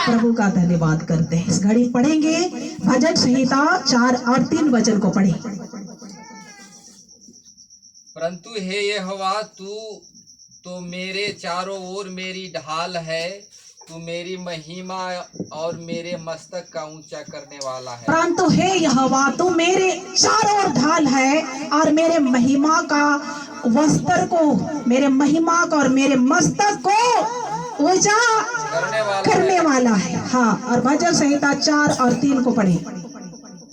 प्रभु का धन्यवाद करते हैं। इस घड़ी पढ़ेंगे भजन संहिता 4 और 3 वचन को पढ़े। परंतु हे यहोवा, तू तो मेरे चारों ओर मेरी ढाल है, तू मेरी महिमा और मेरे मस्तक का ऊंचा करने वाला है। परंतु हे यहोवा, तू मेरे चारों ओर ढाल है और मेरे महिमा का वस्त्र को, मेरे महिमा का और मेरे मस्तक को ऊंचा करने वाला है। हाँ, और भजन संहिता 4 और 3 को पढ़े।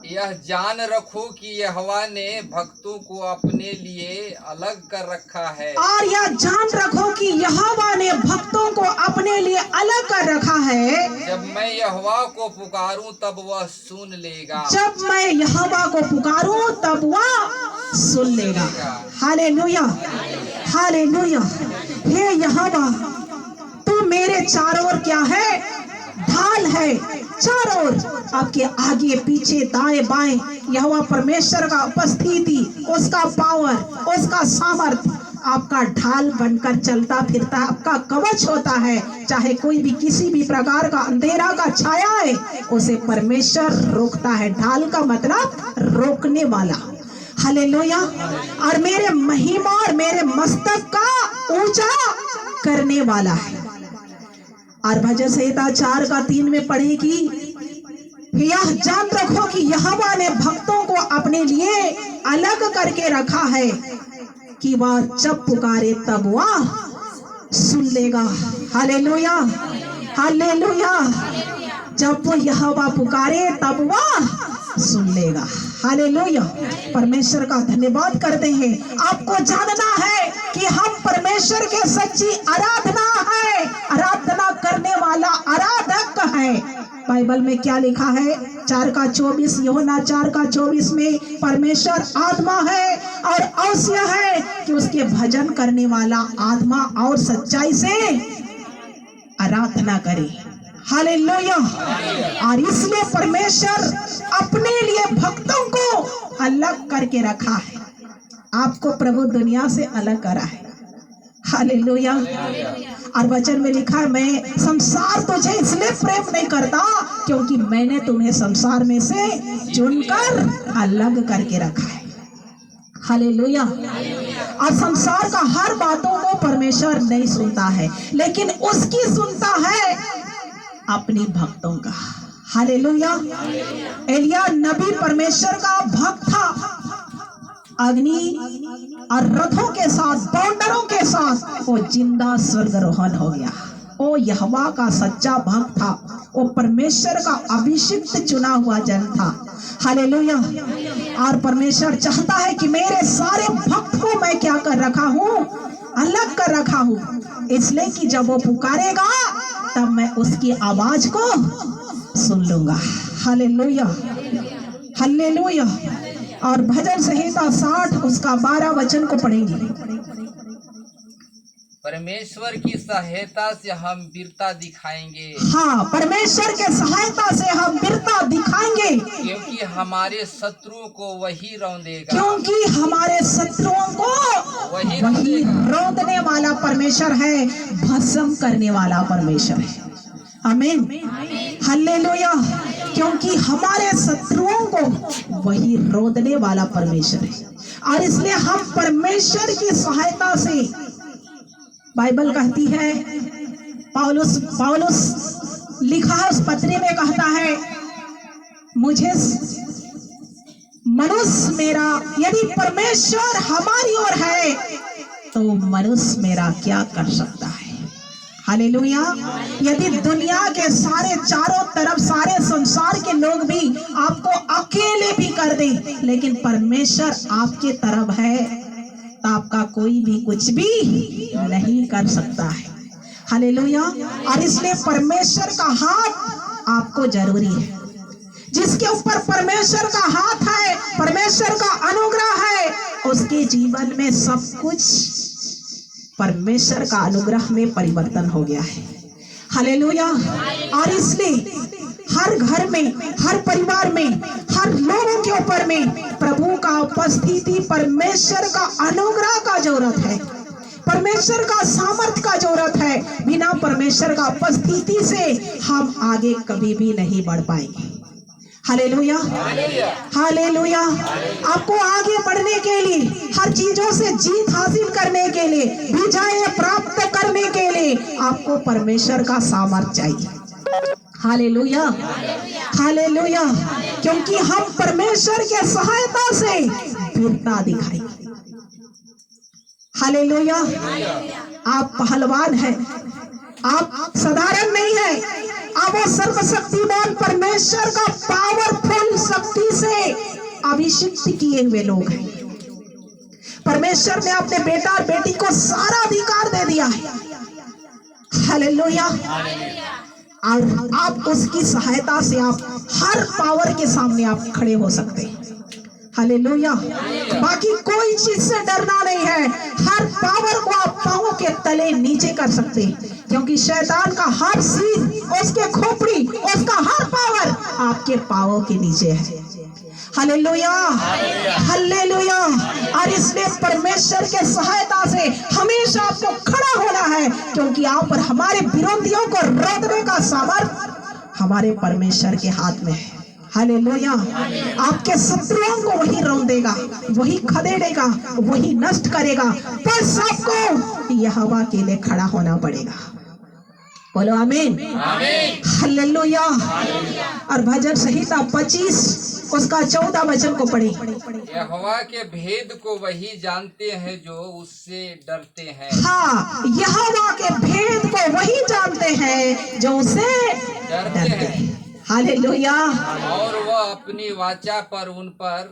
यह जान रखो कि यहोवा ने भक्तों को अपने लिए अलग कर रखा है। और यह जान रखो कि यहोवा ने भक्तों को अपने लिए अलग कर रखा है। जब मैं यहोवा को पुकारूं तब वह सुन लेगा। जब मैं यहोवा को पुकारूं तब वह सुन लेगा। Hallelujah, hallelujah. हे यहोवा, तू मेरे चारों ओर क्या है? ढाल है। चारों ओर आपके आगे पीछे दाएं बाएं यहोवा परमेश्वर का उपस्थिति, उसका पावर, उसका सामर्थ आपका ढाल बनकर चलता फिरता है, आपका कवच होता है। चाहे कोई भी किसी भी प्रकार का अंधेरा का छाया है, उसे परमेश्वर रोकता है। ढाल का मतलब रोकने वाला। हालेलुया। और मेरे महिमा और मेरे मस्तक का ऊंचा करने वाला है। और भजन संहिता 4 का 3 में पढ़ेगी, यह जान रखो कि यहोवा ने भक्तों को अपने लिए अलग करके रखा है कि वह जब पुकारे तब वह सुन लेगा। Hallelujah, hallelujah. जब वो यहोवा पुकारे तब वह सुन लेगा। हालेलुया। परमेश्वर का धन्यवाद करते हैं। आपको जानना है कि हम परमेश्वर के सच्ची आराधना है, आराधना करने वाला आराधक है। बाइबल में क्या लिखा है? 4 का 24, यूहन्ना 4 का 24 में परमेश्वर आत्मा है और अवश्य है कि उसके भजन करने वाला आत्मा और सच्चाई से आराधना करे। हालेलुया। और इसलिए परमेश्वर अपने लिए भक्तों को अलग करके रखा है। आपको प्रभु दुनिया से अलग करा है। हालेलुया। और वचन में लिखा है, मैं संसार तुझे इसलिए प्रेम नहीं करता क्योंकि मैंने तुम्हें संसार में से चुनकर अलग करके रखा है। हालेलुया। और संसार का हर बातों को परमेश्वर नहीं सुनता है, लेकिन उसकी सुनता है अपने भक्तों का। हालेलुया। एलिया नबी परमेश्वर का भक्त था। अग्नि और रथों के साथ, बाउंडरों के साथ वो जिंदा स्वर्गारोहण हो गया। वो यहोवा का सच्चा भक्त था। वो परमेश्वर का अभिषिक्त चुना हुआ जन था। हालेलुया। और परमेश्वर चाहता है कि मेरे सारे भक्त को मैं क्या कर रखा हूँ? अलग कर रखा हूँ। इसलिए कि जब वो पुकारेगा तब मैं उसकी आवाज को सुन लूंगा। Hallelujah, hallelujah. और भजन संहिता 60 उसका 12 वचन को पढ़ेंगे। परमेश्वर की सहायता से हम वीरता दिखाएंगे। हाँ, परमेश्वर के सहायता से हम वीरता दिखाएंगे, क्योंकि हमारे शत्रुओं को वही रौंदेगा। क्योंकि हमारे शत्रुओं को वही रौंदने वाला परमेश्वर है, भस्म करने वाला परमेश्वर है। आमीन, हालेलुया। क्योंकि हमारे शत्रुओं को वही रौंदने वाला परमेश्वर है। और इसलिए हम परमेश्वर की सहायता से, बाइबल कहती है, पौलुस लिखा है उस पत्री में, कहता है, मुझे मनुष्य मेरा, यदि परमेश्वर हमारी ओर है तो मनुष्य मेरा क्या कर सकता है। हालेलुया। यदि दुनिया के सारे चारों तरफ सारे संसार के लोग भी आपको अकेले भी कर दे, लेकिन परमेश्वर आपके तरफ है तो आपका कोई भी कुछ भी नहीं कर सकता है। हालेलुया। और इसलिए परमेश्वर का हाथ आपको जरूरी है। जिसके ऊपर परमेश्वर का हाथ है, परमेश्वर का अनुग्रह है, उसके जीवन में सब कुछ परमेश्वर का अनुग्रह में परिवर्तन हो गया है। हालेलुया। और इसलिए हर घर में, हर परिवार में, हर लोगों के ऊपर में प्रभु का उपस्थिति, परमेश्वर का अनुग्रह का जरूरत है। परमेश्वर का सामर्थ्य का जरूरत है। बिना परमेश्वर का उपस्थिति से हम आगे कभी भी नहीं बढ़ पाएंगे। Hallelujah, hallelujah. आपको आगे बढ़ने के लिए, हर चीजों से जीत हासिल करने के लिए, विजय प्राप्त करने के लिए आपको परमेश्वर का सामर्थ्य चाहिए। Hallelujah, hallelujah. क्योंकि हम परमेश्वर के सहायता से वीरता दिखाएंगे। हालेलुया। आप पहलवान हैं, आप साधारण नहीं है। आप वो सर्वशक्तिमान परमेश्वर का पावरफुल शक्ति से अभिषिक्त किए हुए लोग हैं। परमेश्वर ने अपने बेटा और बेटी को सारा अधिकार दे दिया है। हालेलुया। और आप उसकी सहायता से आप हर पावर के सामने आप खड़े हो सकते हैं। हालेलुया। बाकी कोई चीज से डरना नहीं है। हर पावर को आप पांवों के तले नीचे कर सकते हैं, क्योंकि शैतान का हर चीज, उसके खोपड़ी, उसका हर पावर आपके पांवों के नीचे है। Hallelujah, hallelujah. और इसलिए परमेश्वर के सहायता से हमेशा आपको खड़ा होना है, क्योंकि आप पर हमारे विरोधियों को रोकने का सामर्थ्य हमारे परमेश्वर के हाथ में है। हालेलुया। आपके शत्रुओं को वही रौंद देगा, वही खदेड़ेगा, वही नष्ट करेगा। बस आपको यहोवा के लिए खड़ा होना पड़ेगा। बोलो आमीन, हालेलुया। और भजन संहिता 25 उसका 14 वचन को पढ़े। यहोवा के भेद को वही जानते हैं जो उससे डरते हैं। हाँ, यहोवा के भेद को वही जानते हैं जो उससे डरते हैं। हालेलुया। और वह अपनी वाचा पर उन पर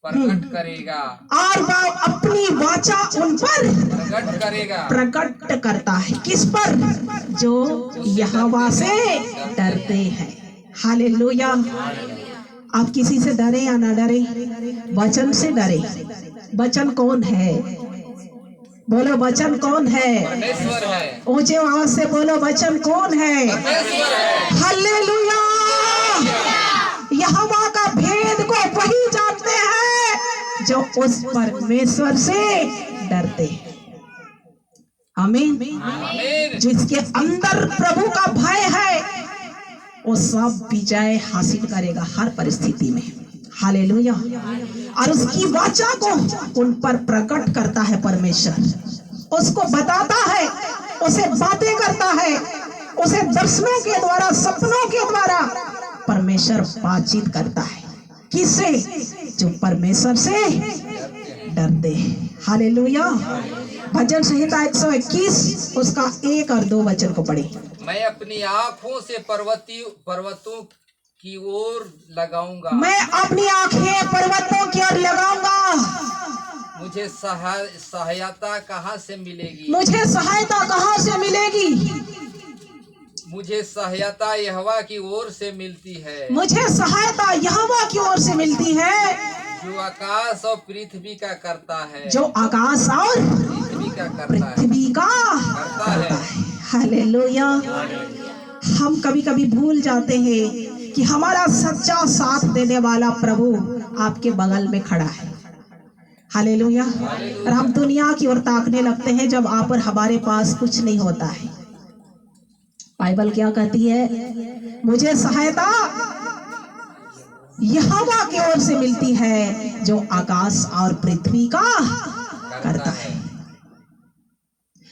प्रकट करेगा। और वह अपनी वाचा उन पर प्रकट करेगा। प्रकट करता है। किस पर? जो यहोवा से डरते हैं। हालेलुया। आप किसी से डरे या ना डरे, वचन से डरे। वचन कौन है? बोलो, वचन कौन है? परमेश्वर है। ऊंचे आवाज से बोलो, वचन कौन है? परमेश्वर है। हालेलुया। यहोवा का भेद को वही जानते हैं जो उस परमेश्वर से डरते हैं। आमीन। आमीन। जिसके अंदर प्रभु का भय है वो सब विजय हासिल करेगा हर परिस्थिति में। हालेलुया। और उसकी वाचा को उन पर प्रकट करता है परमेश्वर, उसको बताता है, उसे बातें करता है, उसे दर्शनों के द्वारा, सपनों के द्वारा परमेश्वर बातचीत करता है। किससे? जो परमेश्वर से डरते हैं। हालेलुया। भजन संहिता 121 उसका 1 और 2 वचन को पढ़े। मैं अपनी आँखों से पर्वतों की ओर लगाऊंगा। मैं अपनी आंखें पर्वतों की ओर लगाऊंगा। मुझे सहायता कहाँ से मिलेगी? मुझे सहायता कहाँ से मिलेगी? मुझे सहायता यहोवा की ओर से मिलती है। मुझे सहायता यहोवा की ओर से मिलती है, जो आकाश और पृथ्वी का करता है। जो आकाश और पृथ्वी का करता है। पृथ्वी का करता है। हालेलुया। हम कभी कभी भूल जाते हैं कि हमारा सच्चा साथ देने वाला प्रभु आपके बगल में खड़ा है। हालेलुया। और हम दुनिया की ओर ताकने लगते हैं जब आप और हमारे पास कुछ नहीं होता है। बाइबल क्या कहती है? मुझे सहायता यहोवा की ओर से मिलती है जो आकाश और पृथ्वी का करता है।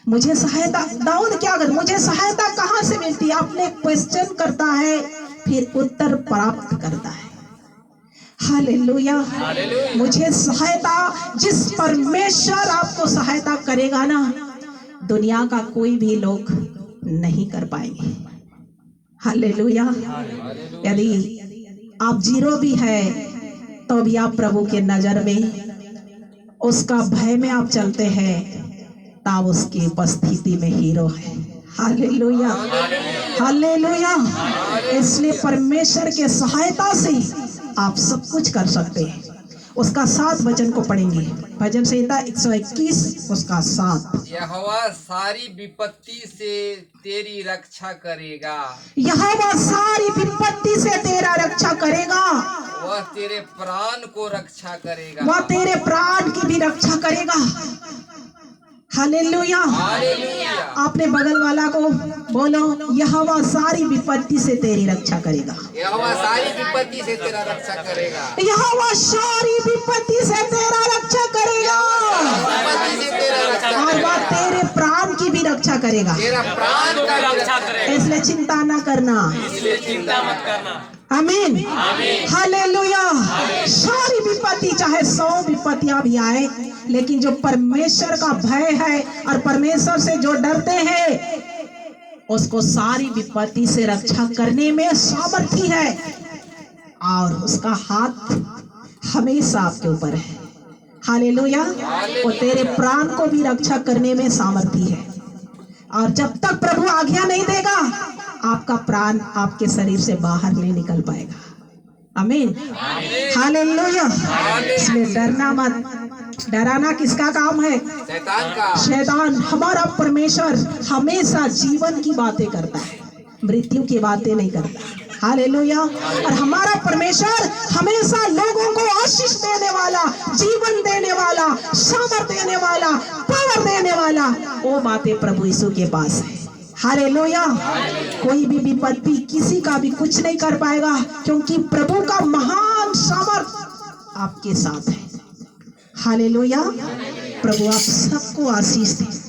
मुझे सहायता, दाऊद क्या करता? मुझे सहायता कहाँ से मिलती है? अपने क्वेश्चन करता है, फिर उत्तर प्राप्त करता है। हालेलुया। मुझे सहायता, जिस परमेश्वर आपको सहायता करेगा ना, दुनिया का कोई भी लोग नहीं कर पाएंगे। हालेलुया। यदि आप जीरो भी है तो भी आप प्रभु के नजर में, उसका भय में आप चलते हैं, तब उसकी उपस्थिति में हीरो है। Hallelujah, hallelujah. इसलिए परमेश्वर के सहायता से आप सब कुछ कर सकते हैं। उसका 7 वचन को पढ़ेंगे। भजन संहिता 121 उसका 7। यहोवा सारी विपत्ति से तेरी रक्षा करेगा। यहोवा सारी विपत्ति से तेरा रक्षा करेगा। वह तेरे प्राण को रक्षा करेगा। वह तेरे प्राण की भी रक्षा करेगा। हालेलुया। हालेलुया। आपने बगल वाला को बोलो, यहोवा सारी विपत्ति से तेरी रक्षा करेगा। यहोवा सारी विपत्ति से तेरा रक्षा करेगा। यहोवा सारी विपत्ति से तेरा रक्षा करेगा। विपत्ति से तेरा रक्षा और वह करेगा। तेरे प्राण की भी रक्षा करेगा। तेरा प्राण का भी रक्षा करेगा। इसलिए चिंता ना करना। इसलिए चिंता मत करना। आमीन। हालेलुया। सारी विपत्ति, चाहे 100 विपत्तियां भी आए, लेकिन जो परमेश्वर का भय है और परमेश्वर से जो डरते हैं, उसको सारी विपत्ति से रक्षा करने में सामर्थ्य है, और उसका हाथ हमेशा आपके ऊपर है। हालेलुया। वो तेरे प्राण को भी रक्षा करने में सामर्थ्य है, और जब तक प्रभु आज्ञा नहीं देगा, आपका प्राण आपके शरीर से बाहर नहीं निकल पाएगा। आमीन। हालेलुया। इसलिए डरना मत। डराना किसका काम है? शैतान का। शैतान। हमारा परमेश्वर हमेशा जीवन की बातें करता है, मृत्यु की बातें नहीं करता। हालेलुया। और हमारा परमेश्वर हमेशा लोगों को आशीष देने वाला, जीवन देने वाला, सामर्थ देने वाला, पावर देने वाला, वो बातें प्रभु यीशु के पास है। हालेलुया। कोई भी विपत्ति किसी का भी कुछ नहीं कर पाएगा, क्योंकि प्रभु का महान सामर्थ आपके साथ है। हालेलुया। प्रभु आप सबको आशीष दे।